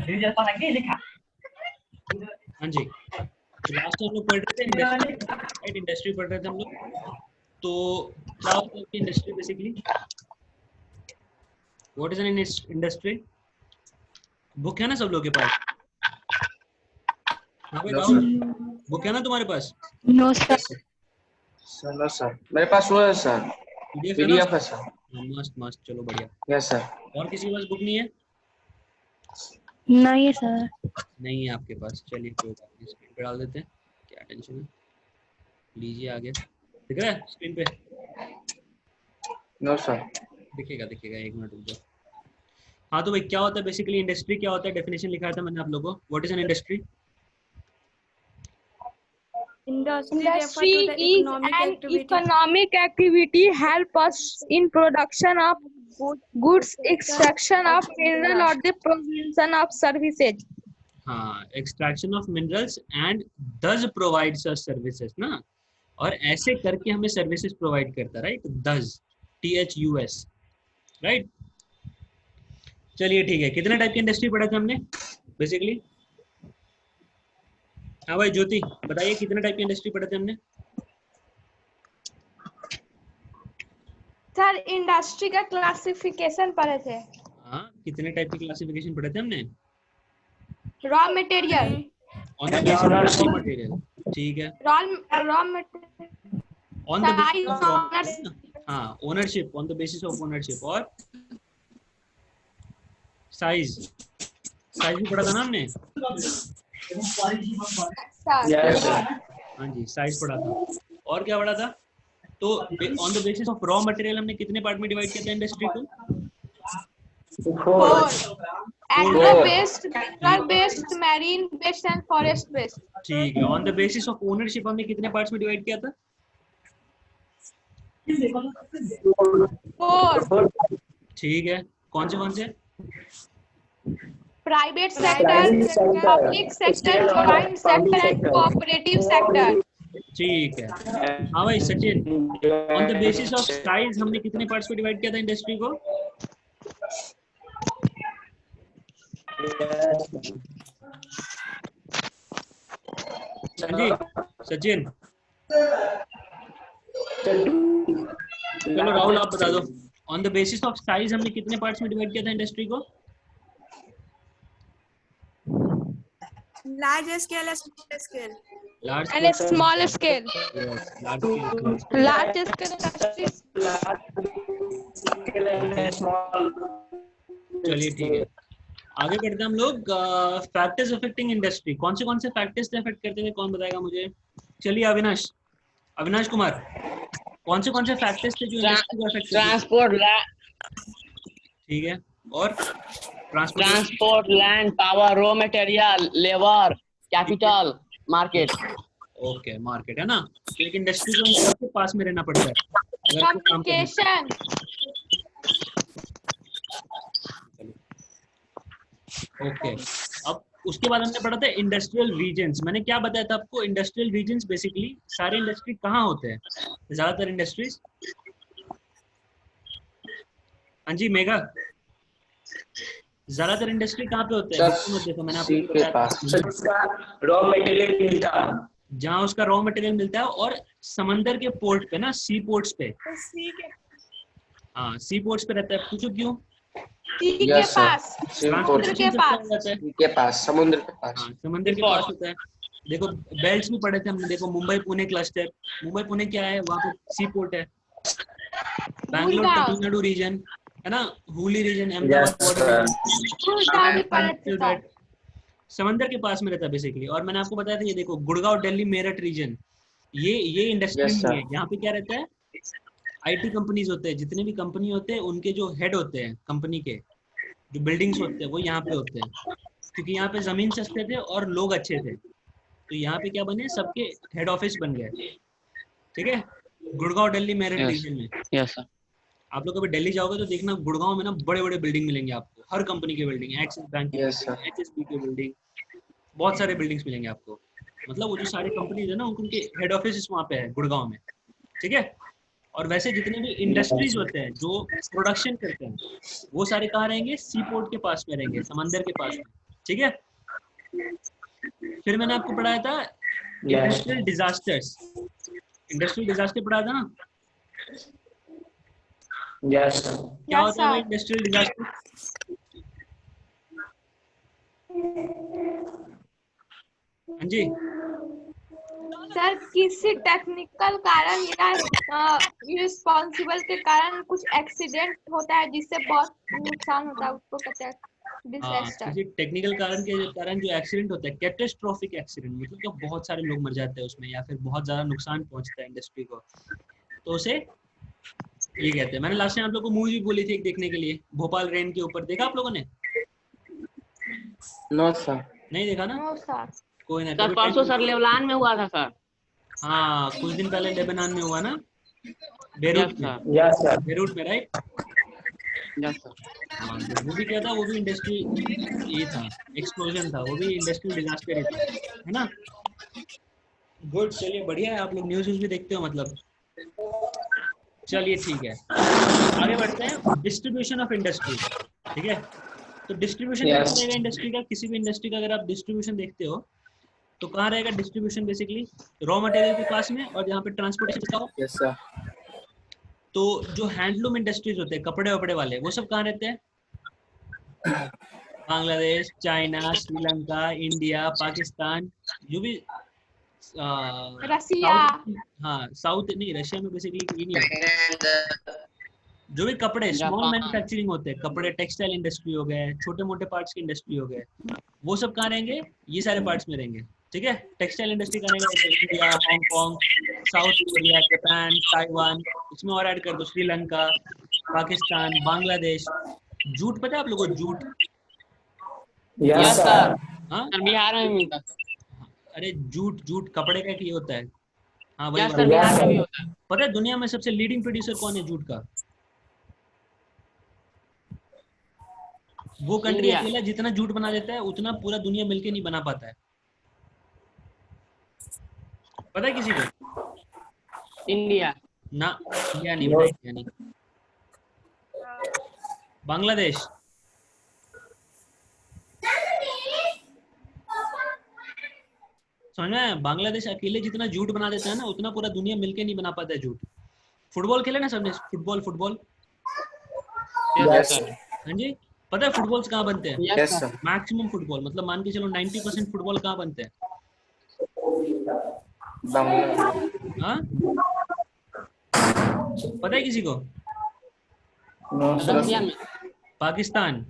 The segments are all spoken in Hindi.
हाँ जी, तो लास्ट टाइम हम लोग पढ़ रहे थे इंडस्ट्री, राइट? इंडस्ट्री पढ़ रहे थे हम लोग। तो क्या होता है industry basically? What is an industry? Book है ना सब लोग के पास? हाँ भाई राहुल, बुक है ना तुम्हारे पास? No sir. Sir no sir, मेरे पास वो है सर, पीडीएफ है सर। मस्त मस्त, चलो बढ़िया। Yes sir. और किसी के पास बुक नहीं है? नहीं सर। नहीं है आपके पास, चलिए कोई बात नहीं, स्क्रीन पे डाल देते हैं, क्या टेंशन है। लीजिए आगे, दिख रहा है स्क्रीन पे? No sir. दिखेगा दिखेगा, एक मिनट रुक जाओ। हाँ तो भाई क्या होता है बेसिकली इंडस्ट्री, क्या होता है? डेफिनेशन लिखा था मैंने आप लोगों को। What is an industry? Industry is an economic activity help us in production of goods, extraction of mineral or the provision of services. हाँ, एक्सट्रैक्शन ऑफ मिनरल्स एंड दस प्रोवाइड्स अस सर्विसेज ना, और ऐसे करके हमें सर्विसेज प्रोवाइड करता है, राइट? दस, THUS, राइट? चलिए ठीक है, कितने टाइप की इंडस्ट्री पढ़ा था हमने बेसिकली? हाँ भाई ज्योति बताइए, कितने टाइप की इंडस्ट्री पढ़े थे हमने? सर इंडस्ट्री का क्लासिफिकेशन पढ़े थे। हाँ, कितने टाइप की क्लासिफिकेशन पढ़े थे हमने? Raw material, on the basis of raw material, ठीक है। Raw material, on the basis of raw material, हाँ, ownership, on the basis of ownership, और साइज, साइज भी पढ़ा था ना हमने? हाँ जी, साइज पढ़ा था। और क्या पढ़ा था? तो on the basis of raw material हमने कितने पार्ट में डिवाइड किया था इंडस्ट्री को? 4 based, mineral based, marine based and forest based. ठीक है। On the basis of ownership हमने कितने पार्ट्स में डिवाइड किया था? 4। ठीक है, कौन से? Private sector, public sector, joint sector and cooperative sector. ठीक है। हाँ भाई Sachin, on the basis of size हमने कितने पार्ट्स में डिवाइड किया था इंडस्ट्री को? हाँ जी सचिन, चलो राहुल आप बता दो, on the basis of size हमने कितने पार्ट्स में डिवाइड किया था इंडस्ट्री को? Large scale and small scale. Large And small scale. Yes, large scale. Large scale industries. चलिए ठीक है, आगे बढ़ते हैं हम लोग। फैक्टर्स अफेक्टिंग इंडस्ट्री, कौन से फैक्टर्स से अफेक्ट करते थे, कौन बताएगा मुझे? चलिए अविनाश कुमार, कौन से फैक्टर्स थे जो इंडस्ट्री को अफेक्ट करते थे? ट्रांसपोर्ट, ठीक है, और transport, land, power, raw material, labour, capital, market. Okay, market है ना, तो एक इंडस्ट्री को इन सबके पास में रहना पड़ता है अगर आपको काम करना है। ओके, अब उसके बाद हमने पढ़ा था इंडस्ट्रियल रीजन्स। मैंने क्या बताया था आपको? इंडस्ट्रियल रीजन्स बेसिकली सारे इंडस्ट्री कहाँ होते हैं, ज्यादातर इंडस्ट्रीज? हाँ जी मेगा, ज्यादातर इंडस्ट्री कहाँ पे होते हैं? देखो मैंने आपको बताया रॉ मटेरियल मिलता है, जहाँ उसका रॉ मटेरियल मिलता है, और समंदर के पोर्ट पे ना, सी पोर्ट्स पे। हाँ, सी पोर्ट्स पे रहता है। पूछो क्यों? समुद्र के पास। समुद्र के पास होता है। देखो बेल्ट्स भी पढ़े थे हमने, देखो मुंबई पुणे क्लस्टर, मुंबई पुणे क्या है, वहाँ पे सी पोर्ट है। बैंगलोर तमिलनाडु रीजन है ना, हुगली रीजन, अहमदाबाद, समंदर के पास में रहता है बेसिकली। और मैंने आपको बताया था, ये देखो गुड़गांव, दिल्ली, मेरठ रीजन, ये इंडस्ट्री नहीं है। यहाँ पे क्या रहता है, IT कंपनीज होते हैं, जितने भी कंपनी होते हैं उनके जो हेड होते हैं कंपनी के, जो बिल्डिंग्स होते हैं वो यहाँ पे होते हैं, क्योंकि यहाँ पे जमीन सस्ते थे और लोग अच्छे थे, तो यहाँ पे क्या बने, सबके हेड ऑफिस बन गए। ठीक है, गुड़गांव, दिल्ली, मेरठ रीजन में। Yes sir. आप लोग कभी दिल्ली जाओगे तो देखना, गुड़गांव में ना बड़े बिल्डिंग मिलेंगे आपको, हर कंपनी के बिल्डिंग, एक्सिस बैंक की, HSB की बिल्डिंग, बहुत सारे बिल्डिंग्स मिलेंगे आपको। मतलब वो जो सारे कंपनीज है ना, उनके हेड ऑफिस वहाँ पे है गुड़गांव में। ठीक है, और वैसे जितने भी इंडस्ट्रीज होते हैं जो प्रोडक्शन करते हैं, वो सारे कहाँ रहेंगे? सी पोर्ट के पास में रहेंगे, समंदर के पास में। ठीक है। फिर मैंने आपको पढ़ाया था इंडस्ट्रियल डिजास्टर्स, इंडस्ट्रियल डिजास्टर पढ़ाया था ना। यस क्या होता है भाई इंडस्ट्रियल डिजास्टर? हाँ जी, सर किसी टेक्निकल कारण या रिस्पॉन्सिबल के कारण कुछ एक्सीडेंट होता है जिससे बहुत नुकसान होता है, उसको कहते हैं डिजास्टर। किसी टेक्निकल कारण के कारण जो एक्सीडेंट होता है, कैटास्ट्रोफिक एक्सीडेंट, मतलब कि बहुत सारे लोग मर जाते हैं उसमें या फिर बहुत ज्यादा नुकसान पहुंचता है इंडस्ट्री को, तो उसे ये कहते हैं। मैंने लास्ट टाइम आप लोगों को मूवी भी बोली थी एक देखने के लिए, भोपाल रेन के ऊपर, देखा आप लोगों ने? नो सर नहीं देखा ना? No sir. कोई ना, सर परसों सर लेबनान में हुआ था सर। हाँ, कुछ दिन पहले लेबनान में हुआ ना, बेरूट में। यस सर बेरूट में, राइट? Yes sir. हाँ, तो वो भी क्या था, वो भी इंडस्ट्री ये था, एक्सप्लोजन था, वो भी इंडस्ट्रियल डिजास्टर ही था, है ना? गुड, चलिए बढ़िया है, आप लोग न्यूज़ भी देखते हो मतलब। चलिए ठीक है, आगे बढ़ते हैं। डिस्ट्रीब्यूशन ऑफ इंडस्ट्री, ठीक है। तो डिस्ट्रीब्यूशन Yes. कैसे रहेगा इंडस्ट्री का? किसी भी इंडस्ट्री का अगर आप डिस्ट्रीब्यूशन देखते हो तो कहाँ रहेगा डिस्ट्रीब्यूशन? बेसिकली रॉ मटेरियल के पास में, और जहाँ पे ट्रांसपोर्टेशन का हो। यस सर तो जो हैंडलूम इंडस्ट्रीज होते हैं, कपड़े वपड़े वाले, वो सब कहाँ रहते हैं? बांग्लादेश, चाइना, श्रीलंका, इंडिया, पाकिस्तान, जो भी रसिया। हाँ साउथ नहीं, रशिया में बेसिकली ये नहीं होता। जो भी कपड़े स्मॉल जापान। मैन्युफैक्चरिंग होते हैं, कपड़े टेक्सटाइल इंडस्ट्री हो गए, छोटे मोटे पार्ट्स की इंडस्ट्री हो गए, वो सब कहाँ रहेंगे? ये सारे पार्ट्स में रहेंगे, ठीक है। टेक्सटाइल इंडस्ट्री कहाँ रहेगा? India, Hong Kong, south Korea, Japan, Taiwan, इसमें और ऐड कर दो श्रीलंका, पाकिस्तान, बांग्लादेश। जूट पता है आप लोगों को? Jute, yes sir. हाँ, सर बिहार में भी मिलता है। अरे जूट, जूट कपड़े का ये होता है। हाँ वही यस वाला। सर, बिहार में भी होता है। पता है दुनिया में सबसे लीडिंग प्रोड्यूसर कौन है जूट का? वो कंट्री इंडिया। अकेला जितना जूट बना देता है उतना पूरा दुनिया मिलके नहीं बना पाता है। पता है किसी को? इंडिया। ना, इंडिया नहीं, पता इंडिया नहीं। बांग्लादेश, समझ में आया? बांग्लादेश अकेले जितना जूट बना देता है ना, उतना पूरा दुनिया मिलके नहीं बना पाता है जूट। फुटबॉल खेले ना सबने? Football, football, yes sir. हाँ जी। पता है फुटबॉल्स कहाँ बनते हैं? Yes yes sir. Sir maximum football, मतलब मान के चलो 90% फुटबॉल कहाँ बनते हैं? बांग्लादेश हाँ, पता है किसी को? नो रसिया सर में। पाकिस्तान,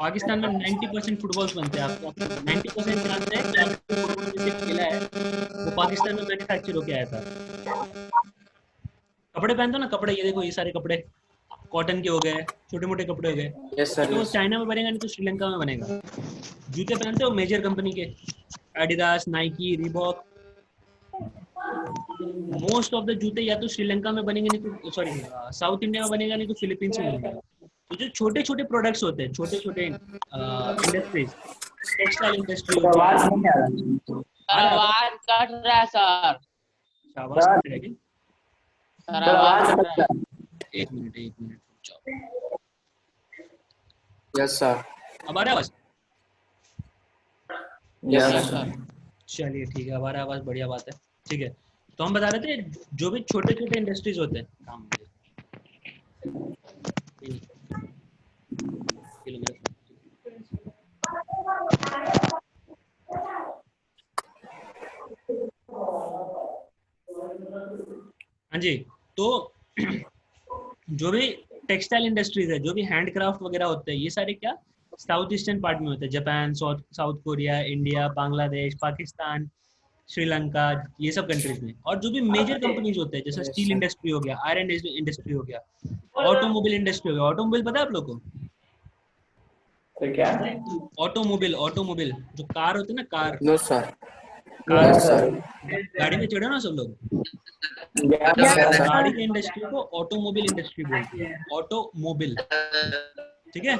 पाकिस्तान में 90% फुटबॉल्स बनते हैं। आपको 90% जानते हैं कि आपको फुटबॉल जिसे खेला है वो पाकिस्तान में मैन्युफैक्चर होके आया था। कपड़े पहनते हो ना, कपड़े, ये देखो ये सारे कपड़े कॉटन के हो गए, छोटे मोटे कपड़े हो गए, यस सर तो वो चाइना में बनेगा नहीं तो श्रीलंका में बनेगा। जूते पहनते हो मेजर कंपनी के, Adidas, Nike, Reebok, most of the जूते या तो श्रीलंका में बनेंगे नहीं तो, सॉरी, साउथ इंडिया में बनेगा नहीं तो फिलीपींस में बनेगा। तो जो छोटे छोटे प्रोडक्ट्स होते हैं, छोटे छोटे इंडस्ट्रीज, टेक्सटाइल इंडस्ट्री होती है। सर आवाज कट रहा है सर। आवाज कट रहा है क्या? सर आवाज कट रहा है। एक मिनट रुक जाओ। यस सर अब आ रहा है आवाज? Yes sir. चलिए ठीक है, हमारा आवाज, बढ़िया बात है, ठीक है। तो हम बता रहे थे जो भी छोटे छोटे इंडस्ट्रीज होते हैं, हाँ जी। तो जो भी टेक्सटाइल इंडस्ट्रीज है, जो भी हैंडक्राफ्ट वगैरह होते हैं, ये सारे क्या साउथ ईस्टर्न पार्ट में होते हैं। Japan, south Korea, India, Bangladesh, Pakistan, Sri Lanka, ये सब कंट्रीज में। और जो भी मेजर कंपनीज होते हैं, जैसे स्टील इंडस्ट्री हो गया, आयरन इंडस्ट्री हो गया, ऑटोमोबाइल इंडस्ट्री हो गया। ऑटोमोबाइल पता है आप लोग को? तो क्या ऑटोमोबाइल, ऑटोमोबाइल जो कार होते हैं ना, car, no sir car, yes sir गाड़ी में चढ़े ना सब लोग, यस सर गाड़ी की इंडस्ट्री को ऑटोमोबाइल इंडस्ट्री बोलते हैं, ऑटोमोबाइल, ठीक है।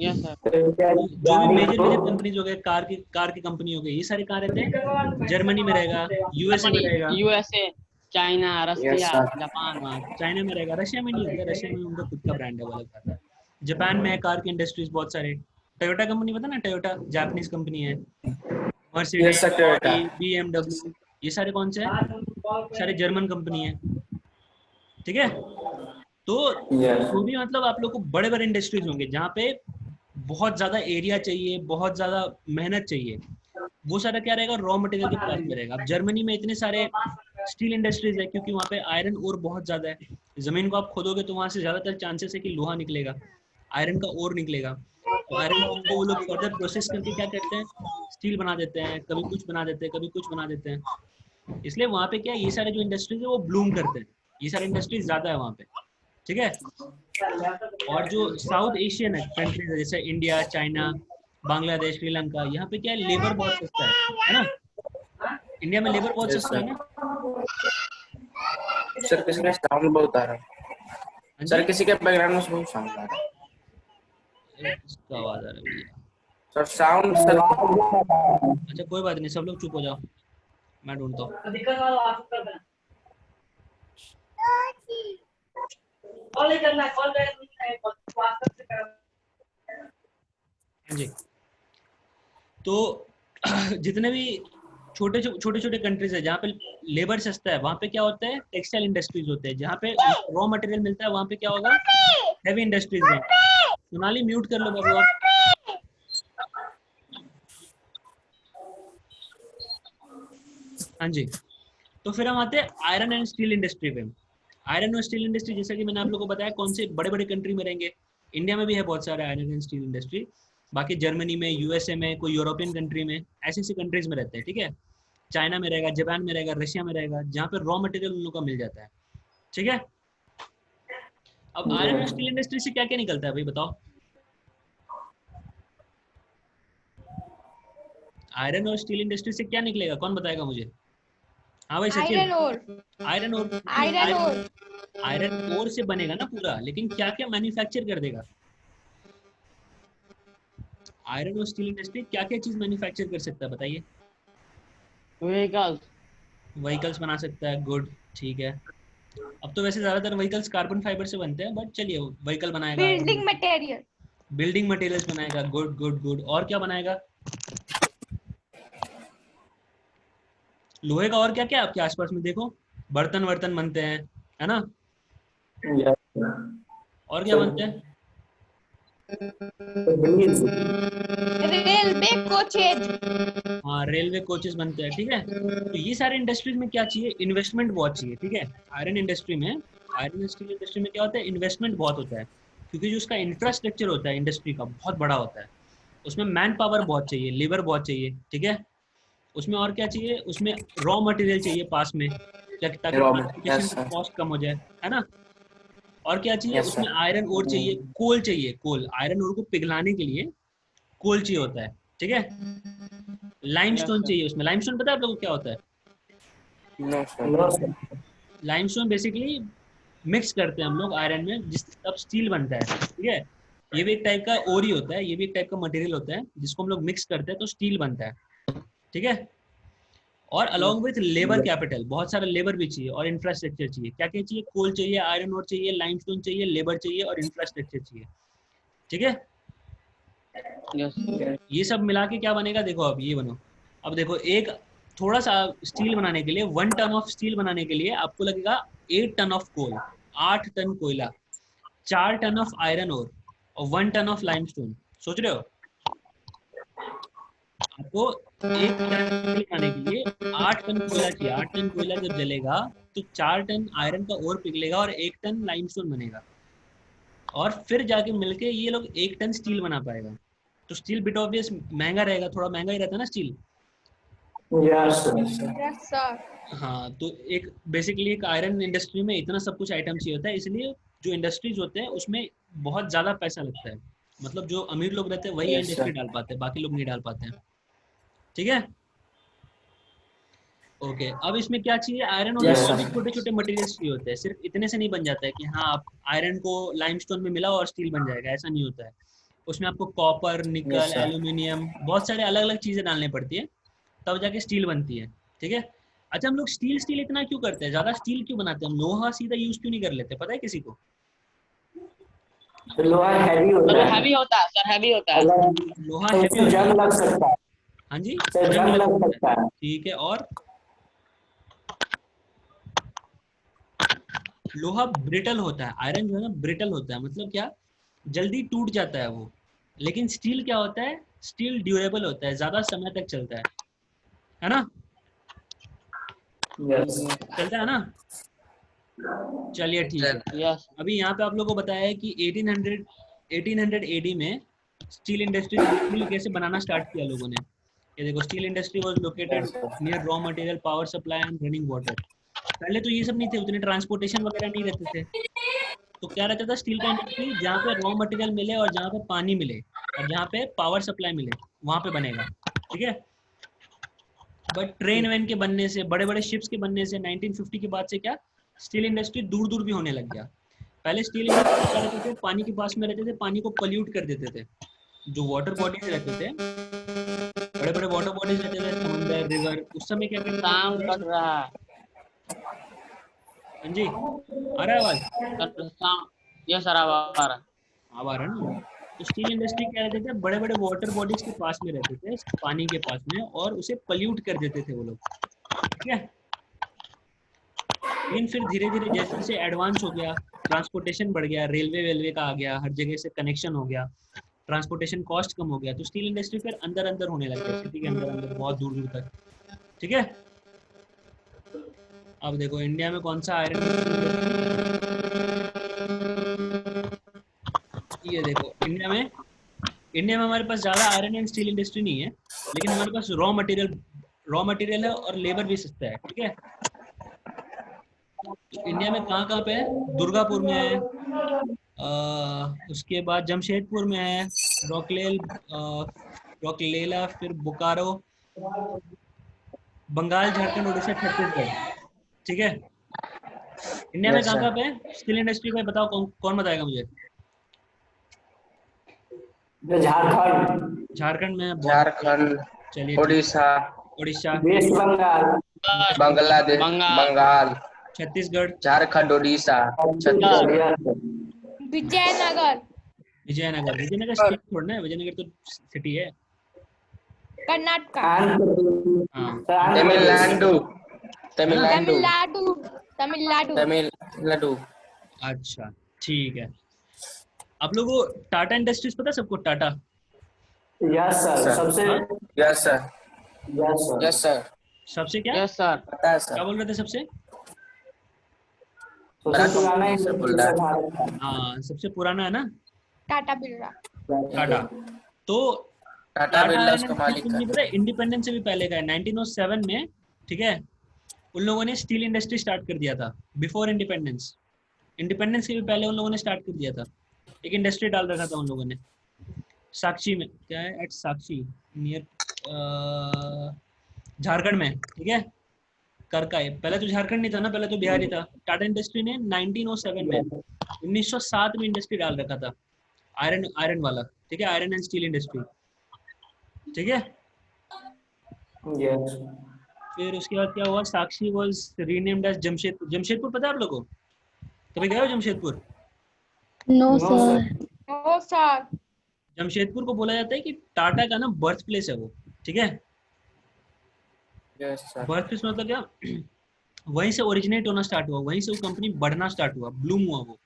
Yes sir. जो भी मेजर मेजर कंपनीज हो गए, कार की कंपनी हो गई, ये सारे कहाँ रहते हैं? जर्मनी में रहेगा, यूएसए में रहेगा, यूएसए, चाइना, रसिया, sir. जापान। हाँ, चाइना में रहेगा, रशिया में नहीं होगा, रशिया में उनका खुद का ब्रांड है, वो अलग बात है। जापान में है कार की इंडस्ट्रीज बहुत सारे, टोयोटा कंपनी पता ना, टोयोटा जापानीज कंपनी है, Yes, Mercedes, sir, Toyota. BMW, ये सारे कौन से हैं? सारे जर्मन कंपनी है, ठीक है। तो Yes. जो भी मतलब आप लोग को बड़े बड़े इंडस्ट्रीज होंगे जहाँ पे बहुत ज्यादा एरिया चाहिए, बहुत ज्यादा मेहनत चाहिए, वो सारा क्या रहेगा, रॉ मटेरियल के पास में रहेगा। अब जर्मनी में इतने सारे स्टील इंडस्ट्रीज है क्योंकि वहाँ पे आयरन ओर बहुत ज्यादा है। जमीन को आप खोदोगे तो वहाँ से ज्यादातर चांसेस है कि लोहा निकलेगा, आयरन का ओर निकलेगा। तो आयरन ओर को वो लोग फर्दर प्रोसेस करके क्या करते हैं, स्टील बना देते हैं, कभी कुछ बना देते हैं, कभी कुछ बना देते हैं। इसलिए वहाँ पे क्या, ये सारे जो इंडस्ट्रीज है वो ब्लूम करते हैं, ये सारे इंडस्ट्रीज ज्यादा है वहाँ पे, ठीक है। और जो साउथ एशियन कंट्रीज है जैसे इंडिया, चाइना, बांग्लादेश, श्रीलंका, यहाँ पे क्या है, लेबर बहुत सस्ता है ना। इंडिया में लेबर बहुत Yes, सस्ता है sir. ना। सर किसी का साउंड बहुत आ रहा है, हाँ सर जी, किसी के बैकग्राउंड में बहुत साउंड आ रहा है किसका आवाज आ रहा है भैया? Sir, sound sir. अच्छा कोई बात नहीं, सब लोग चुप हो जाओ, मैं ढूंढता हूँ। हाँ जी, तो जितने भी छोटे छोटे कंट्रीज है जहाँ पे लेबर सस्ता है, वहाँ पे क्या होता है, टेक्सटाइल इंडस्ट्रीज होते हैं। जहाँ पे रॉ मटेरियल मिलता है वहाँ पे क्या होगा, हैवी इंडस्ट्रीज में। सोनाली म्यूट कर लो बाबू आप। हाँ जी, तो फिर हम आते हैं आयरन एंड स्टील इंडस्ट्री पे। आयरन और स्टील इंडस्ट्री जैसा कि मैंने आप लोगों को बताया कौन से बड़े बड़े कंट्री में रहेंगे। इंडिया में भी है बहुत सारे आयरन एंड स्टील इंडस्ट्री, बाकी जर्मनी में, यूएसए में, कोई यूरोपियन कंट्री में, ऐसी ऐसी कंट्रीज में रहते हैं, ठीक है। चाइना में रहेगा, जापान में रहेगा, रशिया में रहेगा, जहाँ पे रॉ मटेरियल उन लोग का मिल जाता है, ठीक है। अब आयरन और स्टील इंडस्ट्री से क्या क्या निकलता है भाई बताओ। आयरन और स्टील इंडस्ट्री से क्या निकलेगा, कौन बताएगा मुझे? हाँ भाई सचिन। Iron ore. आयरन और आयरन ओर। आयरन ओर से बनेगा ना पूरा, लेकिन क्या क्या मैन्युफैक्चर कर देगा आयरन और स्टील इंडस्ट्री? क्या क्या चीज मैन्युफैक्चर कर सकता है बताइए। व्हीकल्स। व्हीकल्स बना सकता है, गुड, ठीक है। अब तो वैसे ज्यादातर व्हीकल्स कार्बन फाइबर से बनते हैं, बट चलिए व्हीकल बनाएगा। Building material. बिल्डिंग मटेरियल्स बनाएगा, गुड गुड गुड। और क्या बनाएगा? लोहे का और क्या क्या आपके आसपास में देखो, बर्तन वर्तन बनते हैं, है ना। Yes. और क्या बनते हैं? Railway coaches. हाँ, रेलवे कोचेस बनते हैं, ठीक है। तो ये सारे इंडस्ट्रीज में क्या चाहिए, इन्वेस्टमेंट बहुत चाहिए, ठीक है। आयरन इंडस्ट्री में, आयरन स्टील इंडस्ट्री में क्या होता है, इन्वेस्टमेंट बहुत होता है, क्योंकि जो उसका इंफ्रास्ट्रक्चर होता है इंडस्ट्री का बहुत बड़ा होता है। उसमें मैन पावर बहुत चाहिए, लेबर बहुत चाहिए, ठीक है। उसमें और क्या चाहिए, उसमें रॉ मटेरियल चाहिए पास में, ताकि ट्रांसपोर्टेशन Yes, का sir. कॉस्ट कम हो जाए, है ना। और क्या चाहिए, Yes, उसमें sir. आयरन ओर चाहिए, कोल चाहिए, कोल। आयरन ओर को पिघलाने के लिए कोल चाहिए होता है, ठीक है। लाइमस्टोन चाहिए उसमें। लाइमस्टोन पता है आप लोगों को क्या होता है? No, sir. Limestone basically mix करते हैं हम लोग आयरन में, जिस तब स्टील बनता है, ठीक है। ये भी एक टाइप का ओर ही होता है, ये भी एक टाइप का मटेरियल होता है जिसको हम लोग मिक्स करते हैं तो स्टील बनता है, ठीक है। और अलोंग विथ लेबर कैपिटल, बहुत सारा लेबर भी चाहिए और इंफ्रास्ट्रक्चर चाहिए। क्या क्या चाहिए, कोल चाहिए, आयरन ओर चाहिए, लाइमस्टोन चाहिए, लेबर चाहिए और इंफ्रास्ट्रक्चर चाहिए, ठीक है। यस। ये सब मिला के क्या बनेगा, देखो अब ये बनो। अब देखो, एक थोड़ा सा स्टील बनाने के लिए, 1 टन ऑफ स्टील बनाने के लिए आपको लगेगा 8 टन ऑफ कोल, 8 टन कोयला, 4 टन ऑफ आयरन ओर और 1 टन ऑफ लाइमस्टोन। सोच रहे हो आपको 1 टन स्टील बनाने के लिए 8 टन कोयला चाहिए। 8 टन कोयला जब जलेगा तो 4 टन आयरन का ओर पिघलेगा और 1 टन लाइमस्टोन बनेगा, और फिर जाके मिलके ये लोग 1 टन स्टील बना पाएगा। तो स्टील बिट ऑब्वियस महंगा रहेगा, थोड़ा महंगा ही रहता है ना steel. Yes, sir. Yes sir. हाँ, तो एक बेसिकली एक आयरन इंडस्ट्री में इतना सब कुछ आइटम चाहिए होता है, इसलिए जो इंडस्ट्रीज होते हैं उसमें बहुत ज्यादा पैसा लगता है। मतलब जो अमीर लोग रहते हैं वही Yes, इंडस्ट्री sir. डाल पाते हैं, बाकी लोग नहीं डाल पाते हैं, ठीक है। ओके, अब इसमें क्या चाहिए, आयरन और Yes, भी sir. छोटे छोटे मटेरियल्स चाहिए होते हैं। सिर्फ इतने से नहीं बन जाता है कि हाँ आप आयरन को लाइमस्टोन में मिलाओ और स्टील बन जाएगा, ऐसा नहीं होता है। उसमें आपको कॉपर, Yes, निकल, sir. एल्यूमिनियम, बहुत सारे अलग अलग चीजें डालनी पड़ती है, तब जाके स्टील बनती है, ठीक है। अच्छा, हम लोग स्टील स्टील इतना क्यों करते हैं, ज्यादा स्टील क्यों बनाते हैं हम, लोहा सीधा यूज क्यों नहीं कर लेते, पता है किसी को? तो लोहा हैवी सर होता है, हैवी होता है, सर हैवी होता है। अगर लोहा तो हैवी उससे होता है। जंग लग सकता है, हाँ जी, उससे जंग जंग लग लग सकता सकता है। है। ठीक है, और लोहा ब्रिटल होता है। आयरन जो है ना ब्रिटल होता है, मतलब क्या, जल्दी टूट जाता है वो। लेकिन स्टील क्या होता है, स्टील ड्यूरेबल होता है, ज्यादा समय तक चलता है ना, यस चलता है ना। चलिए ठीक है। यस। अभी यहाँ पे आप लोगों को बताया है कि 1800 एडी में स्टील इंडस्ट्री स्टील कैसे बनाना स्टार्ट किया लोगों ने। ये देखो, steel industry was located near raw material, power supply and running water. पहले तो ये सब नहीं थे, उतने ट्रांसपोर्टेशन वगैरह नहीं रहते थे। तो क्या रहता था स्टील का इंडस्ट्री, जहाँ पे रॉ मटेरियल मिले और जहाँ पे पानी मिले और जहाँ पे पावर सप्लाई मिले वहाँ पे बनेगा, ठीक है। बट ट्रेन वैन के बनने से, बड़े बड़े शिप्स के बनने से 1950 के बाद से क्या, स्टील इंडस्ट्री दूर दूर भी होने लग गया। पहले स्टील इंडस्ट्री क्या रहते थे, पानी के पास में रहते थे, पानी को पल्यूट कर देते थे। जो वाटर बॉडीज रहते थे, बड़े बड़े वाटर बॉडीज रहते थे, समंदर, रिवर, उस समय क्या साउंड करते कट थे। रहा है हाँ जी, आ रहा है आवाज? Sir, sound. यस सर, अब आ रहा है। अब आ रहा है ना। तो स्टील इंडस्ट्री क्या रहते थे, बड़े बड़े वाटर बॉडीज के पास में रहते थे, पानी के पास में, और उसे पल्यूट कर देते थे वो लोग, ठीक है। लेकिन फिर धीरे धीरे जैसे जैसे एडवांस हो गया, ट्रांसपोर्टेशन बढ़ गया, रेलवे वेलवे का आ गया, हर जगह से कनेक्शन हो गया, ट्रांसपोर्टेशन कॉस्ट कम हो गया, तो स्टील इंडस्ट्री फिर अंदर अंदर होने लग गया, सिटी के अंदर अंदर बहुत दूर दूर तक, ठीक है। अब देखो इंडिया में कौन सा आयरन, ये देखो इंडिया में हमारे पास ज़्यादा आयरन एंड स्टील इंडस्ट्री नहीं है, लेकिन हमारे पास रॉ मटेरियल है और लेबर भी सस्ता है, ठीक है। तो इंडिया में कहाँ कहाँ पे है, दुर्गापुर में है, उसके बाद जमशेदपुर में है, रॉकलेल, रॉकलेला, फिर बोकारो, बंगाल, झारखंड, उड़ीसा, छत्तीसगढ़, ठीक है। इंडिया में यस कहाँ सर। कहाँ पे है स्टील इंडस्ट्री का, बताओ कौन बताएगा मुझे। झारखंड, झारखंड में है, बहुत बढ़िया। झारखंड, चलिए ठीक, उड़ीसा, उड़ीसा, वेस्ट बंगाल, बांग्लादेश, बंगाल। बंगाल, छत्तीसगढ़, झारखंड, उड़ीसा, छत्तीसगढ़, छत्तीसगढ़। विजयनगर, विजयनगर स्टेट थोड़ा ना है, विजयनगर तो सिटी है। कर्नाटका, आंध्र हाँ, प्रदेश, आंध्र प्रदेश, तमिलनाडु, है ना। तमिलनाडु, तमिलनाडु, तमिलनाडु। तमिलनाडु। अच्छा ठीक है। आप लोगों को टाटा इंडस्ट्रीज पता है सबको, टाटा? यस सर, सबसे, हाँ, yes sir, yes sir, yes sir, सबसे क्या यस सर। पता है क्या सर, बोल रहे थे सबसे? सबसे पुराना इंडस्ट्री भारत का। हाँ, सबसे पुराना है ना टाटा बिरला। टाटा। तो टाटा टाटा बिरला आयरन उसका एंड स्टील मालिक है। कंपनी पता है इंडिपेंडेंस से भी पहले का है, 1907 में, ठीक है। उन लोगों ने स्टील इंडस्ट्री स्टार्ट कर दिया था, बिफोर इंडिपेंडेंस। इंडिपेंडेंस के भी पहले उन लोगों ने स्टार्ट कर दिया था, एक इंडस्ट्री डाल रखा था उन लोगों ने। साक्षी में, क्या है, एट साक्षी, नियर झारखंड में, ठीक है। करकाई, पहले तो झारखंड नहीं था ना, पहले तो बिहार ही था। टाटा इंडस्ट्री ने 1907 में, 1907 में इंडस्ट्री डाल रखा था, आयरन आयरन वाला, ठीक है, आयरन एंड स्टील इंडस्ट्री, ठीक है। यस फिर उसके बाद क्या हुआ, Sakchi was renamed as Jamshedpur. Jamshedpur पता है आप लोगों को, कभी गए हो Jamshedpur? No no sir, no sir. Jamshedpur को बोला जाता है कि टाटा का ना बर्थ प्लेस है वो, ठीक है। यस सर, बर्थ प्लेस मतलब क्या, वहीं से ओरिजिनेट होना स्टार्ट हुआ, वहीं से वो कंपनी बढ़ना स्टार्ट हुआ, ब्लूम हुआ वो।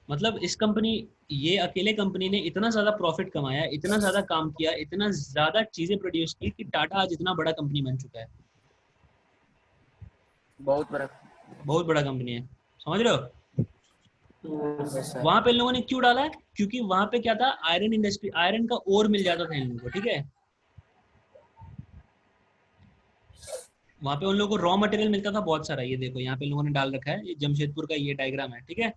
मतलब इस कंपनी, ये अकेले कंपनी ने इतना ज्यादा प्रॉफिट कमाया, इतना ज्यादा काम किया, इतना ज्यादा चीजें प्रोड्यूस की कि टाटा आज इतना बड़ा कंपनी बन चुका है, बहुत बड़ा। बहुत बड़ा कंपनी है, समझ रहे हो। यस सर, वहां पे इन लोगों ने क्यों डाला है, क्योंकि वहां पे क्या था, आयरन इंडस्ट्री, आयरन का ओर मिल जाता था इन लोगों को, ठीक है। वहां पे उन लोगों को रॉ मटेरियल मिलता था बहुत सारा, ये देखो यहाँ पे इन लोगों ने डाल रखा है, ये जमशेदपुर का ये डायग्राम है, ठीक है।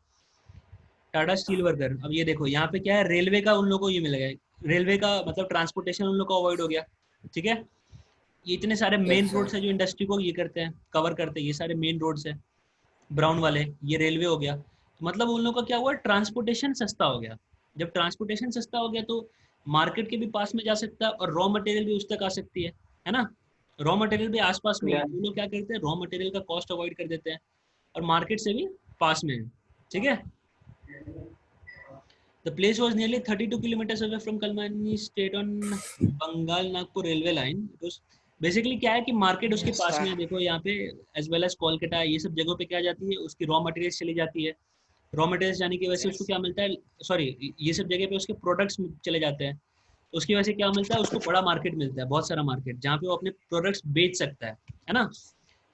टाटा स्टील वर्कर, अब ये देखो यहाँ पे क्या है, रेलवे का उन लोगों को ये मिल गया, रेलवे का मतलब ट्रांसपोर्टेशन उन लोगों को अवॉइड हो गया, ठीक है। ये इतने सारे मेन Yes, रोड्स sir. है जो इंडस्ट्री को ये करते हैं, कवर करते हैं, ये सारे मेन रोड्स है ब्राउन वाले, ये रेलवे हो गया। तो मतलब उन लोगों का क्या हुआ, ट्रांसपोर्टेशन सस्ता हो गया। जब ट्रांसपोर्टेशन सस्ता हो गया तो मार्केट के भी पास में जा सकता है और रॉ मटेरियल भी उस तक आ सकती है ना। रॉ मटेरियल भी आसपास में ही है, Yeah. वो लोग क्या करते हैं, रॉ मटेरियल का कॉस्ट अवॉइड कर देते हैं और मार्केट से भी पास में है, ठीक है। The place was nearly 32 kilometers away from Kalmani state on Bengal Nagpur railway line. It was basically क्या है कि मार्केट उसके पास में है, देखो यहाँ पे एज वेल एज कोलकाता, ये सब जगहों पे क्या जाती है, उसकी रॉ मटेरियल्स चली जाती है, रॉ मटेरियल्स जाने की वजह से उसको क्या मिलता है, सॉरी ये सब जगह पे उसके प्रोडक्ट्स चले जाते हैं, तो उसकी वजह से क्या मिलता है, उसको बड़ा मार्केट मिलता है, बहुत सारा मार्केट, जहाँ पे वो अपने प्रोडक्ट्स बेच सकता है ना,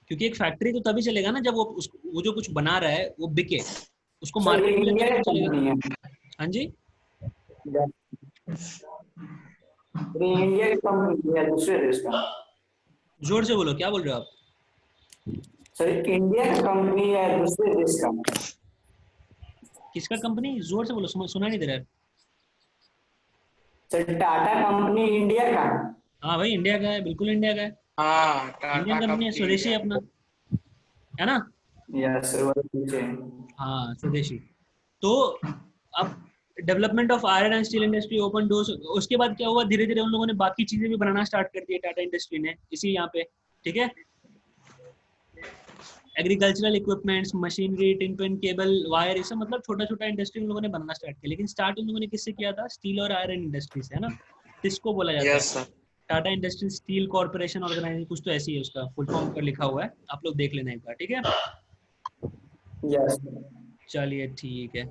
क्योंकि एक फैक्ट्री तो तभी चलेगा ना जब वो जो कुछ बना रहा है वो बिके, उसको मार्केट मिले तभी तो चलेगा। हाँ जी, इंडिया की कंपनी है दूसरे देश का। जोर से बोलो, क्या बोल रहे हो आप? सर इंडिया की कंपनी है दूसरे देश का। किसका कंपनी? जोर से बोलो, सुना नहीं दे रहा है। सर टाटा कंपनी इंडिया का। हाँ भाई इंडिया का है, बिल्कुल इंडिया का है, हाँ इंडियन कंपनी है, स्वदेशी है अपना, है ना। Yes sir. हाँ स्वदेशी। तो अब development of iron and steel industry open doors, उसके बाद क्या हुआ, धीरे धीरे उन लोगों ने बाकी चीजें भी बनाना स्टार्ट कर दी टाटा इंडस्ट्री ने इसी यहाँ पे, ठीक है। Agricultural equipments, machinery, tin pan, cable, wire, ये सब मतलब छोटा छोटा इंडस्ट्री उन लोगों ने बनाना स्टार्ट किया, लेकिन स्टार्ट उन लोगों ने किससे किया था? स्टील और आयरन इंडस्ट्री से, है ना। टिस्को बोला जाता है, Tata industrial steel corporation organisation, कुछ तो ऐसी है, उसका फुल फॉर्म पर लिखा हुआ है, आप लोग देख लेना एक बार, ठीक है। यस चलिए ठीक है।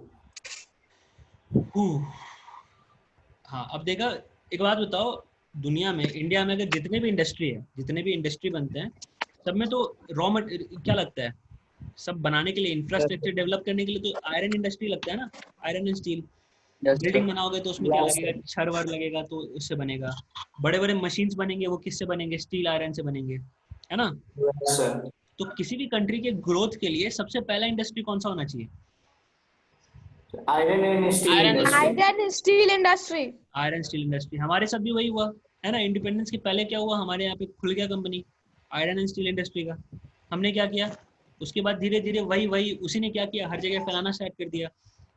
हाँ अब देखा, एक बात बताओ, दुनिया में, इंडिया में अगर जितने भी इंडस्ट्री है, जितने भी इंडस्ट्री बनते हैं, सब में तो रॉ मटेरियल क्या लगता है, सब बनाने के लिए, इंफ्रास्ट्रक्चर डेवलप करने के लिए तो आयरन इंडस्ट्री लगता है ना, आयरन एंड स्टील। बिल्डिंग बनाओगे तो उसमें क्या लगेगा, छड़ वड़ लगेगा तो उससे बनेगा, बड़े बड़े मशीन्स बनेंगे वो किससे बनेंगे, स्टील आयरन से बनेंगे, है ना। तो किसी भी कंट्री के ग्रोथ के लिए सबसे पहला इंडस्ट्री कौन सा होना चाहिए? Iron and steel industry. Iron steel industry. हमारे साथ भी वही हुआ है ना, इंडिपेंडेंस के पहले क्या हुआ, हमारे यहाँ पे खुल गया company iron and steel industry का। हमने क्या किया, उसके बाद धीरे धीरे वही उसी ने क्या किया, हर जगह फैलाना स्टार्ट कर दिया।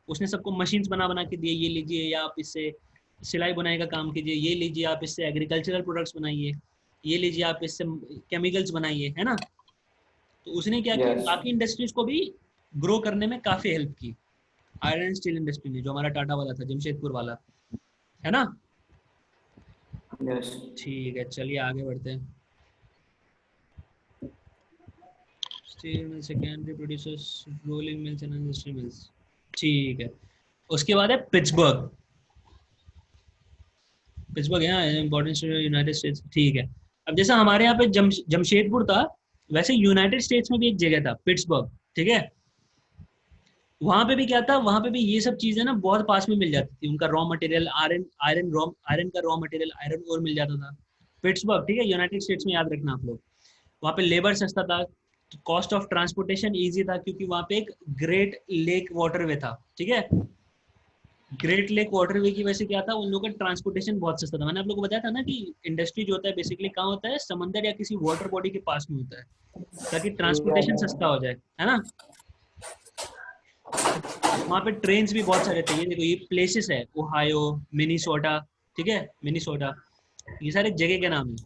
उसने सबको मशीन्स बना के दिए, ये लीजिए या आप इससे सिलाई बुनाई का काम कीजिए, ये लीजिए आप इससे एग्रीकल्चरल प्रोडक्ट्स बनाइए, ये लीजिए आप इससे केमिकल्स बनाइए, है ना। तो उसने क्या किया, बाकी इंडस्ट्रीज को भी ग्रो करने में काफी हेल्प की आयरन स्टील इंडस्ट्री ने, जो हमारा टाटा वाला था, जमशेदपुर वाला, है ना। ठीक है, चलिए आगे बढ़ते हैं। Steel mill, secondary producers, rolling mills and industry mills, ठीक है। उसके बाद है पिट्सबर्ग, पिट्सबर्ग है इंपॉर्टेंट यूनाइटेड स्टेट्स, ठीक है। अब जैसा हमारे यहाँ पे जमशेदपुर था, वैसे यूनाइटेड स्टेट्स में भी एक जगह था पिट्सबर्ग, ठीक है। वहां पे भी क्या था, वहां पे भी ये सब चीजें ना बहुत पास में मिल जाती थी, उनका रॉ मटेरियल, आयरन का रॉ मटेरियल, आयरन ओर मिल जाता था। पिट्सबर्ग, ठीक है, यूनाइटेड स्टेट्स में, याद रखना आप लोग। वहाँ पे लेबर सस्ता था, कॉस्ट ऑफ ट्रांसपोर्टेशन इजी था, क्योंकि वहाँ पे एक ग्रेट लेक वाटरवे था, ठीक है। ग्रेट लेक वाटरवे की वजह से क्या था, उन लोगों का ट्रांसपोर्टेशन बहुत सस्ता था। मैंने आप लोगों को बताया था ना कि इंडस्ट्री जो होता है बेसिकली कहाँ होता है, समंदर या किसी वाटर बॉडी के पास में होता है, ताकि ट्रांसपोर्टेशन सस्ता हो जाए, है ना। वहाँ पे ट्रेन्स भी बहुत सारे थे, ये देखो ये प्लेसेस है, ओहायो, मिनीसोटा, ठीक है, मिनीसोटा, ये सारे जगह के नाम है।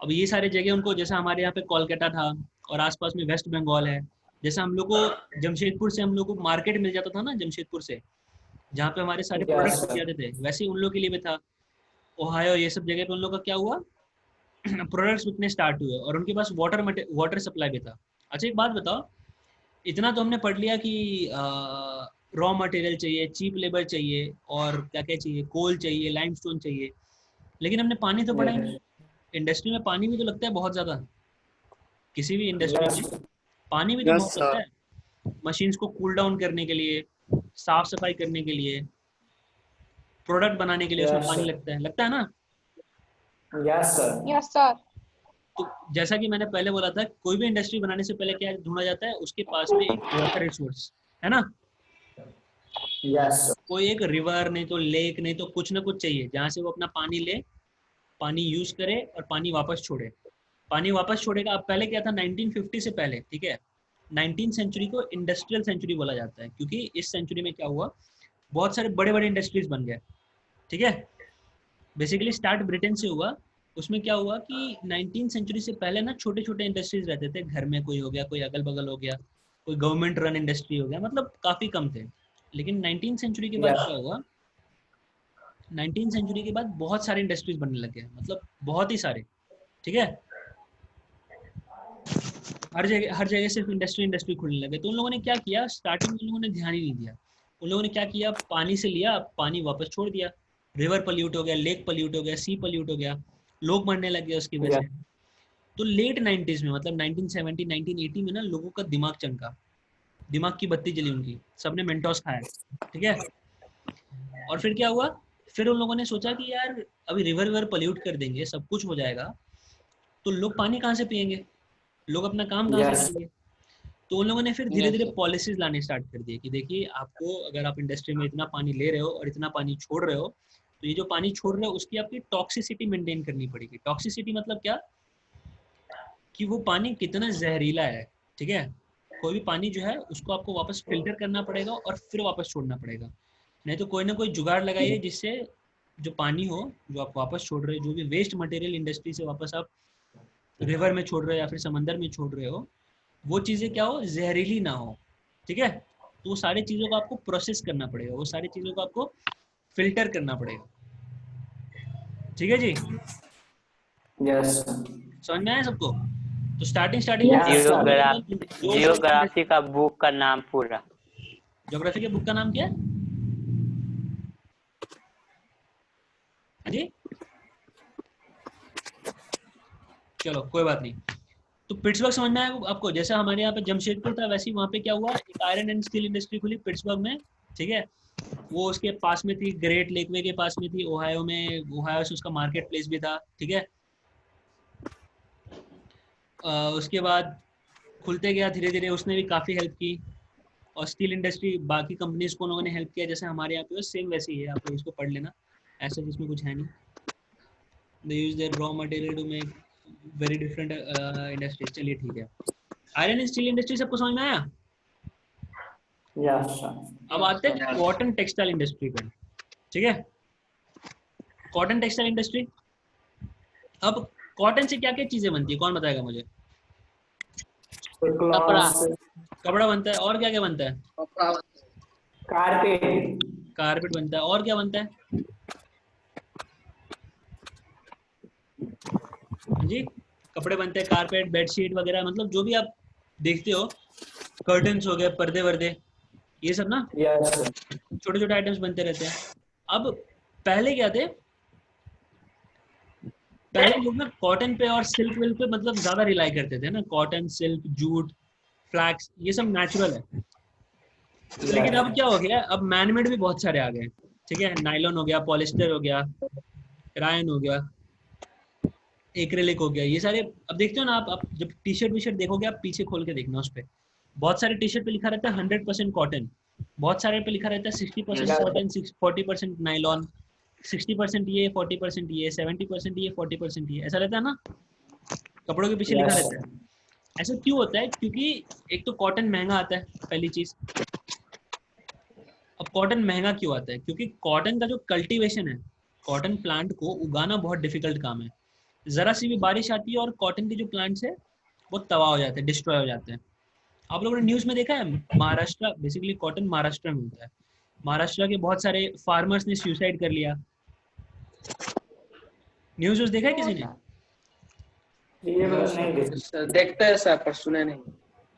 अब ये सारे जगह उनको, जैसा हमारे यहाँ पे कोलकाता था और आसपास में वेस्ट बंगाल है, जैसा हम लोग को जमशेदपुर से हम लोग को मार्केट मिल जाता था ना, जमशेदपुर से जहाँ पे हमारे सारे प्रोडक्ट्स मिल जाते थे, वैसे ही उन लोग के लिए भी था। ओहायो, ये सब जगह पे उन लोग का क्या हुआ, प्रोडक्ट्स बिकने स्टार्ट हुए, और उनके पास वाटर सप्लाई भी था। अच्छा एक बात बताओ, इतना तो हमने पढ़ लिया कि रॉ मटेरियल चाहिए, चीप लेबर चाहिए, और क्या क्या चाहिए, कोल चाहिए, लाइमस्टोन चाहिए, लेकिन हमने पानी तो पढ़ा ही नहीं। इंडस्ट्री में पानी भी तो लगता है बहुत ज्यादा, किसी भी इंडस्ट्री में पानी भी तो बहुत लगता है, मशीन्स को कूल डाउन करने के लिए, साफ सफाई करने के लिए, प्रोडक्ट बनाने के लिए उसमें पानी लगता है ना। Yes sir. तो जैसा कि मैंने पहले बोला था, कोई भी इंडस्ट्री बनाने से पहले क्या ढूंढा जाता है, उसके पास में एक वाटर रिसोर्स, है ना। कोई एक रिवर नहीं तो लेक नहीं तो कुछ ना कुछ चाहिए, जहाँ से वो अपना पानी ले, पानी यूज करे और पानी वापस छोड़े। पानी वापस छोड़ेगा। अब पहले क्या था, 1950 से पहले, ठीक है, 19th सेंचुरी को इंडस्ट्रियल सेंचुरी बोला जाता है, क्योंकि इस सेंचुरी में क्या हुआ, बहुत सारे बड़े बड़े इंडस्ट्रीज बन गए, ठीक है। बेसिकली स्टार्ट ब्रिटेन से हुआ। उसमें क्या हुआ कि 19th सेंचुरी से पहले ना छोटे छोटे इंडस्ट्रीज रहते थे, घर में कोई हो गया, कोई अगल बगल हो गया, कोई गवर्नमेंट रन इंडस्ट्री हो गया, मतलब काफी कम थे। लेकिन 19th सेंचुरी के बाद क्या हुआ, 19 सेंचुरी के बाद बहुत सारे इंडस्ट्रीज बनने लगे, मतलब बहुत ही सारे, ठीक है। हर जगह सिर्फ इंडस्ट्री खुलने लगे। तो उन लोगों ने क्या किया, स्टार्टिंग में उन लोगों ने ध्यान ही नहीं दिया। उन लोगों ने क्या किया, पानी से लिया, पानी वापस छोड़ दिया, रिवर पल्यूट हो गया, लेक पल्यूट हो गया, सी पल्यूट हो गया, लोग मरने लग गए उसकी वजह से। तो लेट 90s में, मतलब 1970 1980 में ना, लोगों का दिमाग चमका, दिमाग की बत्ती जली उनकी, सबने मेंटोस खाया, ठीक है। और फिर क्या हुआ, फिर उन लोगों ने सोचा कि यार अभी रिवर पल्यूट कर देंगे, सब कुछ हो जाएगा, तो लोग पानी कहाँ से पियेंगे, लोग अपना काम कहाँ से करेंगे। तो उन लोगों ने फिर धीरे धीरे पॉलिसीज लाने स्टार्ट कर दिए कि देखिए, आपको अगर आप इंडस्ट्री में इतना पानी ले रहे हो और इतना पानी छोड़ रहे हो, तो ये जो पानी छोड़ रहे हो उसकी आपकी टॉक्सिसिटी मेंटेन करनी पड़ेगी। टॉक्सिसिटी मतलब क्या, कि वो पानी कितना जहरीला है, ठीक है। कोई भी पानी जो है उसको आपको वापस फिल्टर करना पड़ेगा और फिर वापस छोड़ना पड़ेगा। नहीं तो कोई ना कोई जुगाड़ लगाइए जिससे जो पानी हो, जो आप वापस छोड़ रहे हो, जो भी वेस्ट मटेरियल इंडस्ट्री से वापस आप रिवर में छोड़ रहे हो या फिर समंदर में छोड़ रहे हो, वो चीज़ें क्या हो, जहरीली ना हो, ठीक है। तो वो सारी चीज़ों को आपको प्रोसेस करना पड़ेगा, वो सारी चीज़ों को आपको फिल्टर करना पड़ेगा, ठीक है जी। यस समझ में आया सबको। तो स्टार्टिंग जियोग्राफी का बुक का नाम पूरा। ज्योग्राफी के बुक का नाम क्या है जी? चलो कोई बात नहीं। तो पिट्सबर्ग समझ में आया आपको, जैसा हमारे यहाँ पे जमशेदपुर था वैसे ही वहाँ पे क्या हुआ, एक आयरन एंड स्टील इंडस्ट्री खुली पिट्सबर्ग में, ठीक है। वो उसके पास में थी, ग्रेट लेकवे के पास में थी, ओहायो में, ओहायो से उसका मार्केट प्लेस भी था, ठीक है। उसके बाद खुलते गया धीरे धीरे, उसने भी काफ़ी हेल्प की। और स्टील इंडस्ट्री बाकी कंपनीज को उन्होंने हेल्प किया, जैसे हमारे यहाँ पे सेम वैसे ही है, आप लोग इसको पढ़ लेना, ऐसा जिसमें कुछ है नहीं। They use their raw material to make very different industries. चलिए ठीक है, आयरन एंड स्टील इंडस्ट्री सबको समझ में आया। यस अब आते हैं कॉटन टेक्सटाइल इंडस्ट्री पर, ठीक है। कॉटन टेक्सटाइल इंडस्ट्री, अब कॉटन से क्या क्या चीजें बनती है, कौन बताएगा मुझे। कपड़ा बनता है, और क्या क्या बनता है, कारपेट बनता है, और क्या बनता है जी, कपड़े बनते हैं, कारपेट, बेडशीट वगैरह, मतलब जो भी आप देखते हो, कर्टन्स हो गए, पर्दे वर्दे, ये सब ना छोटे छोटे आइटम्स बनते रहते हैं। अब पहले क्या थे, पहले लोग ना कॉटन पे और सिल्क विल्क पे मतलब ज्यादा रिलाई करते थे ना, कॉटन, सिल्क, जूट, फ्लैक्स, ये सब नेचुरल है। लेकिन अब क्या हो गया, अब मैनमेड भी बहुत सारे आ गए, ठीक है। नायलॉन हो गया, पॉलिस्टर हो गया, रायन हो गया, एक्रेलिक हो गया, ये सारे। अब देखते हो ना आप जब टी शर्ट वी शर्ट देखोगे, आप पीछे खोल के देखना, उस पर बहुत सारे टी शर्ट पे लिखा रहता है 100% कॉटन, बहुत सारे पे लिखा रहता है 60% कॉटन, 40% नायलॉन, 60% ये, 40% ये, 70% ये, 40% ये, ऐसा रहता है ना, कपड़ों के पीछे लिखा रहता है। ऐसा क्यों होता है, क्योंकि एक तो कॉटन महंगा आता है, पहली चीज। अब कॉटन महंगा क्यों आता है, क्योंकि कॉटन का जो कल्टीवेशन है, कॉटन प्लांट को उगाना बहुत डिफिकल्ट काम है। जरा सी भी बारिश आती है और कॉटन के जो प्लांट्स है वो तबाह हो जाते हैं, डिस्ट्रॉय हो जाते हैं। आप लोगों ने न्यूज में देखा है, महाराष्ट्र, बेसिकली कॉटन महाराष्ट्र में होता है, महाराष्ट्र के बहुत सारे फार्मर्स ने सुसाइड कर लिया। न्यूज देखा है किसी ने? देखते हैं सर, पर सुने नहीं।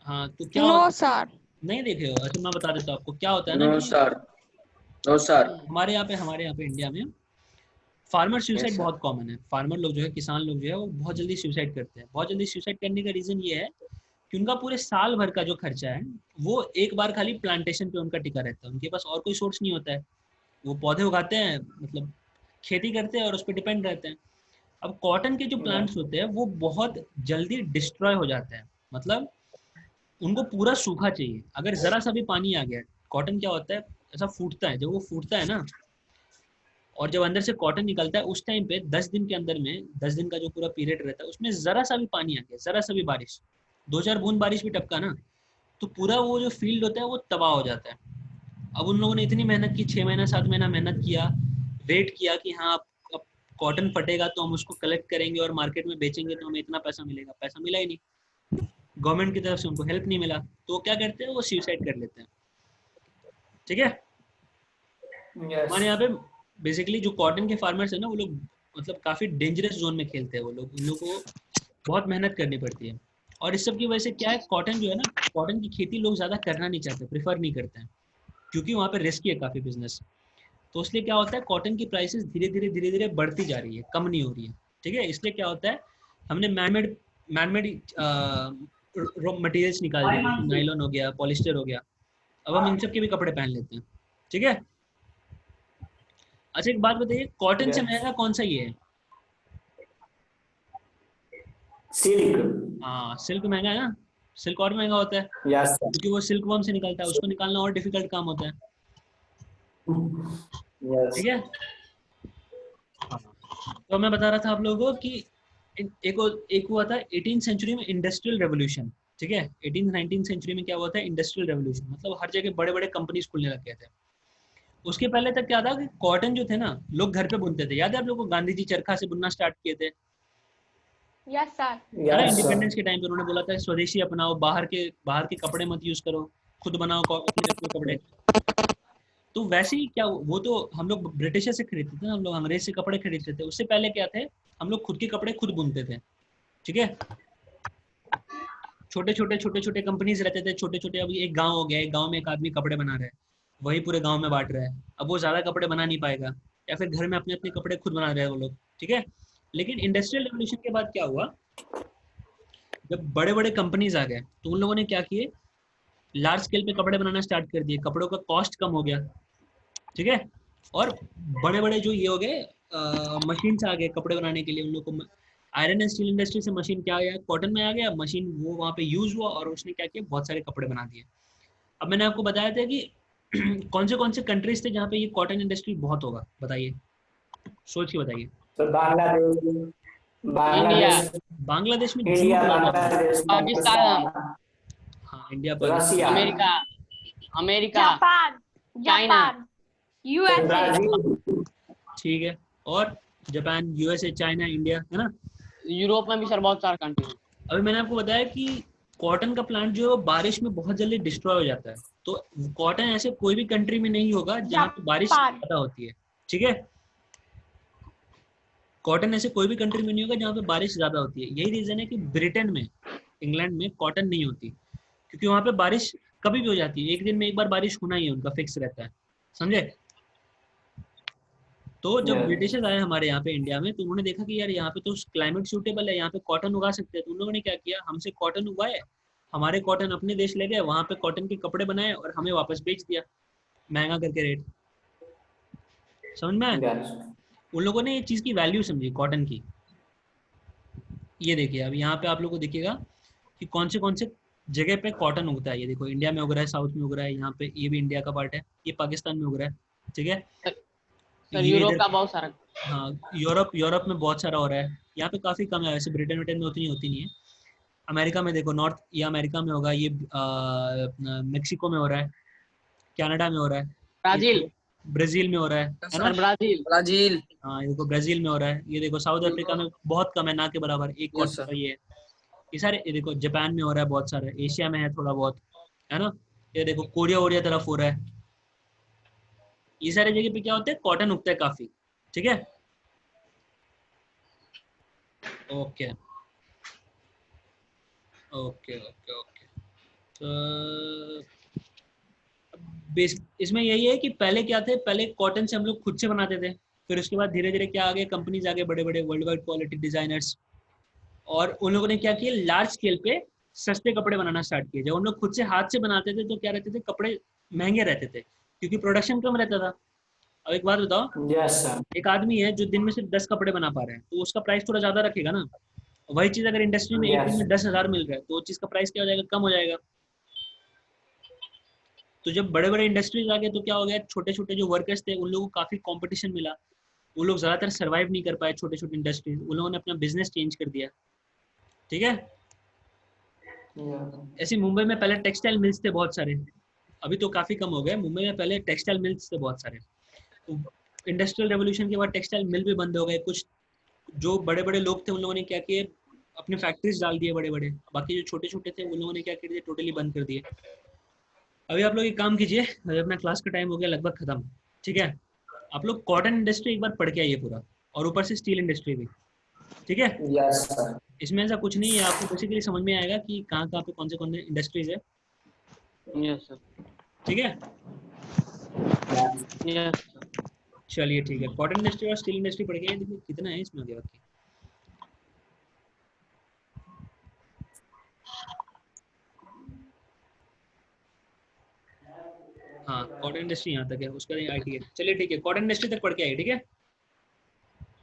हाँ, तो क्या नो सर, नहीं देखे हो? अच्छा मैं बता देता हूँ आपको क्या होता है नो ना, सर, नो सर। हमारे यहाँ पे इंडिया में फार्मर सुसाइड बहुत कॉमन है। फार्मर लोग जो है, किसान लोग जो है, वो बहुत जल्दी सुसाइड करते हैं। बहुत जल्दी सुसाइड करने का रीजन ये है कि उनका पूरे साल भर का जो खर्चा है वो एक बार खाली प्लांटेशन पे उनका टिका रहता है, उनके पास और कोई सोर्स नहीं होता है। वो पौधे उगाते हैं, मतलब खेती करते हैं और उस पर डिपेंड रहते हैं। अब कॉटन के जो प्लांट्स होते हैं वो बहुत जल्दी डिस्ट्रॉय हो जाते हैं, मतलब उनको पूरा सूखा चाहिए। अगर जरा सा भी पानी आ गया, कॉटन क्या होता है, ऐसा फूटता है, जब वो फूटता है ना, और जब अंदर से कॉटन निकलता है, उस टाइम पे 10 दिन के अंदर में, 10 दिन का जो पूरा पीरियड रहता है, उसमें जरा सा भी पानी आ गया, जरा सा भी बारिश, 2-4 बूंद बारिश भी टपका ना, तो पूरा वो जो फील्ड होता है वो तबाह हो जाता है। अब उन लोगों ने इतनी मेहनत की, 6 महीना 7 महीना मेहनत किया, वेट किया कि हाँ अब कॉटन फटेगा तो हम उसको कलेक्ट करेंगे और मार्केट में बेचेंगे तो हमें इतना पैसा मिलेगा। पैसा मिला ही नहीं, गवर्नमेंट की तरफ से उनको हेल्प नहीं मिला, तो क्या करते हैं, वो सुसाइड कर लेते हैं, ठीक है। हमारे यहाँ पे बेसिकली जो कॉटन के फार्मर्स है ना, वो लोग मतलब काफी डेंजरस जोन में खेलते हैं वो लोग, उन लोगों को बहुत मेहनत करनी पड़ती है। और इस सब की वजह से क्या है, कॉटन जो है ना, कॉटन की खेती लोग ज्यादा करना नहीं चाहते, प्रेफर नहीं करते हैं, क्योंकि वहाँ पे रिस्की है काफी बिजनेस। तो इसलिए क्या होता है, कॉटन की प्राइसेस धीरे धीरे बढ़ती जा रही है, कम नहीं हो रही है। ठीक है, इसलिए क्या होता है, हमने मैनमेड रॉ मटेरियल्स निकाल दिए, जैसे नायलॉन हो गया, पॉलिस्टर हो गया, अब हम इन सब के भी कपड़े पहन लेते हैं। ठीक है। अच्छा एक बात बताइए, कॉटन से महंगा कौन सा ये है? सिल्क। हाँ सिल्क महंगा है ना, सिल्क और महंगा होता है, यस सर। क्योंकि वो सिल्क वर्म से निकलता है, उसको निकालना और डिफिकल्ट काम होता है। यस। ठीक है। हाँ। तो मैं बता रहा था आप लोगों को कि एक हुआ था 18th सेंचुरी में इंडस्ट्रियल रेवोल्यूशन। ठीक है, 18th-19th सेंचुरी में क्या हुआ था, इंडस्ट्रियल रेवोल्यूशन, मतलब हर जगह बड़े बड़े कंपनीज खुलने लग गए थे। उसके पहले तक क्या था कि कॉटन जो थे ना, लोग घर पे बुनते थे। याद है आप लोगों को, गांधी जी चरखा से बुनना स्टार्ट किए थे, यस सर। है ना, यस सर। इंडिपेंडेंस के टाइम पे उन्होंने बोला था स्वदेशी अपनाओ, बाहर के कपड़े मत यूज करो, खुद बनाओ अपने कपड़े। तो वैसे ही क्या, वो तो हम लोग ब्रिटिशर से खरीदते थे ना, हम लोग अंग्रेज से कपड़े खरीदते थे। उससे पहले क्या थे, हम लोग खुद के कपड़े खुद बुनते थे। ठीक है, छोटे छोटे कंपनीज रहते थे, छोटे छोटे। अभी एक गांव हो गया, एक गांव में एक आदमी कपड़े बना रहा है, वही पूरे गांव में बांट रहा है। अब वो ज्यादा कपड़े बना नहीं पाएगा, या फिर घर में अपने अपने कपड़े खुद बना रहे हैं वो लोग। ठीक है, लेकिन इंडस्ट्रियल रेवोल्यूशन के बाद क्या हुआ, जब बड़े बड़े कंपनीज आ गए तो उन लोगों ने क्या किए, लार्ज स्केल पे कपड़े बनाना स्टार्ट कर दिए, कपड़ों का कॉस्ट कम हो गया। ठीक है, और बड़े बड़े जो ये हो गए मशीन आ गए कपड़े बनाने के लिए। उन लोग को आयरन एंड स्टील इंडस्ट्री से मशीन क्या आ गया, कॉटन में आ गया मशीन, वो वहाँ पे यूज हुआ और उसने क्या किया, बहुत सारे कपड़े बना दिए। अब मैंने आपको बताया था कि कौन से कंट्रीज थे जहाँ पे ये कॉटन इंडस्ट्री बहुत होगा, बताइए, सोच के बताइए। तो बांग्लादेश। इंडिया, बांग्लादेश। बांग्लादेश में इंडिया, जूट बहुत होता है। बांग्लादेश, पाकिस्तान, पाकिस्तान, हाँ India, Russia, Pakistan. America, America, Japan, China, Japan, USA. Brazil. ठीक है, और जापान, यूएसए, चाइना, इंडिया, है ना। यूरोप में भी सर बहुत सारे कंट्री हैं। अभी मैंने आपको बताया कि कॉटन का प्लांट जो है वो बारिश में बहुत जल्दी डिस्ट्रॉय हो जाता है। तो कॉटन ऐसे कोई भी कंट्री में नहीं होगा जहाँ पे बारिश जापान। ज्यादा होती है। ठीक है, कॉटन ऐसे कोई भी कंट्री में नहीं होगा जहाँ पे बारिश ज्यादा होती है। यही रीजन है कि ब्रिटेन में, इंग्लैंड में कॉटन नहीं होती, क्योंकि वहाँ पे बारिश कभी भी हो जाती है, एक दिन में एक बार बारिश होना ही है, उनका फिक्स रहता है, समझे। तो जब ब्रिटिशर्स आए हमारे यहाँ पे इंडिया में, तो उन्होंने देखा कि यार यहाँ पे तो क्लाइमेट सूटेबल है, यहाँ पे कॉटन उगा सकते हैं। तो उन लोगों ने क्या किया, हमसे कॉटन उगाए, हमारे कॉटन अपने देश ले गए, वहाँ पे कॉटन के कपड़े बनाए और हमें वापस बेच दिया महंगा करके रेट। समझ में आया? उन लोगों ने ये चीज़ की वैल्यू समझी कॉटन की। ये देखिए, अब यहाँ पे आप लोगों को दिखेगा कि कौन से जगह पे कॉटन उगता है। ये देखो, इंडिया में उग रहा है, साउथ में उग रहा है, यहाँ पे ये भी इंडिया का पार्ट है, ये पाकिस्तान में उग रहा है। ठीक है, सर ये यूरोप इधर, का बहुत सारा। हाँ यूरोप में बहुत सारा हो रहा है, यहाँ पे काफ़ी कम है वैसे, ब्रिटेन में उतनी होती नहीं है। अमेरिका में देखो, नॉर्थ, ये अमेरिका में होगा, ये मेक्सिको में हो रहा है, कनाडा में हो रहा है, ये ब्राजील, देखो ब्राज़ील में हो रहा है ना। Sir Brazil, Brazil. हाँ ये देखो ब्राज़ील में हो रहा है, ये देखो साउथ अफ्रीका में बहुत कम है, ना के बराबर, एक यस क्वार्टर सर। का ये है। ये सारे, ये देखो जापान में हो रहा है बहुत सारा, एशिया में है थोड़ा बहुत, है ना। ये देखो कोरिया वोरिया तरफ हो रहा है। ये सारे जगह पे क्या होता है, कॉटन उगता है काफी। ठीक है, ओके ओके ओके ओके। तो इसमें यही है कि पहले क्या थे, पहले कॉटन से हम लोग खुद से बनाते थे, फिर उसके बाद धीरे धीरे क्या आ गए, कंपनीज आ गए बड़े बड़े, वर्ल्ड वाइड क्वालिटी डिजाइनर्स, और उन लोगों ने क्या किया, लार्ज स्केल पे सस्ते कपड़े बनाना स्टार्ट किए। जब हम लोग खुद से हाथ से बनाते थे तो क्या रहते थे, कपड़े महंगे रहते थे, क्योंकि प्रोडक्शन कम रहता था। अब एक बात बताओ, यस सर। एक आदमी है जो दिन में सिर्फ 10 कपड़े बना पा रहा है, तो उसका प्राइस थोड़ा ज्यादा रखेगा ना। वही चीज अगर इंडस्ट्री में एक दिन यस। में 10,000 मिल रहा है, तो वो चीज का प्राइस क्या हो जाएगा, कम हो जाएगा। तो जब बड़े बड़े इंडस्ट्रीज आ गए तो क्या हो गया, छोटे छोटे जो वर्कर्स थे उन लोगों को काफी कंपटीशन मिला, वो लोग ज्यादातर सर्वाइव नहीं कर पाए, छोटे छोटे इंडस्ट्रीज, उन लोगों ने अपना बिजनेस चेंज कर दिया। ठीक है, ऐसे मुंबई में पहले टेक्सटाइल मिल्स थे बहुत सारे, अभी तो काफी कम हो गए। मुंबई में पहले टेक्सटाइल मिल्स थे बहुत सारे, तो इंडस्ट्रियल रेवोल्यूशन के बाद टेक्सटाइल मिल भी बंद हो गए। कुछ जो बड़े बड़े लोग थे उन लोगों ने क्या किए, अपने फैक्ट्रीज डाल दिए बड़े बड़े, बाकी जो छोटे छोटे थे उन लोगों ने क्या कर दिया, टोटली बंद कर दिए। अभी आप लोग एक काम कीजिए, अभी अपना क्लास का टाइम हो गया लगभग खत्म, ठीक है, आप लोग कॉटन इंडस्ट्री एक बार पढ़ के आइए पूरा, और ऊपर से स्टील इंडस्ट्री भी, ठीक है। Yes sir. इसमें ऐसा कुछ नहीं है, आपको बेसिकली समझ में आएगा कि कहाँ कहाँ पे कौन से इंडस्ट्रीज है, यस सर। ठीक है। Yes sir. चलिए ठीक है, कॉटन इंडस्ट्री और स्टील इंडस्ट्री पढ़ के आइए। देखिए कितना है इसमें आगे बाकी। हाँ कॉटन इंडस्ट्री यहाँ तक है, उसका आईटी है। चलिए ठीक है, कॉटन इंडस्ट्री तक पढ़ के आइए, ठीक है।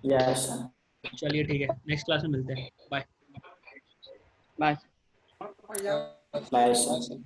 Yes sir. चलिए ठीक है, नेक्स्ट क्लास में मिलते हैं, बाय। बाय। Bye sir.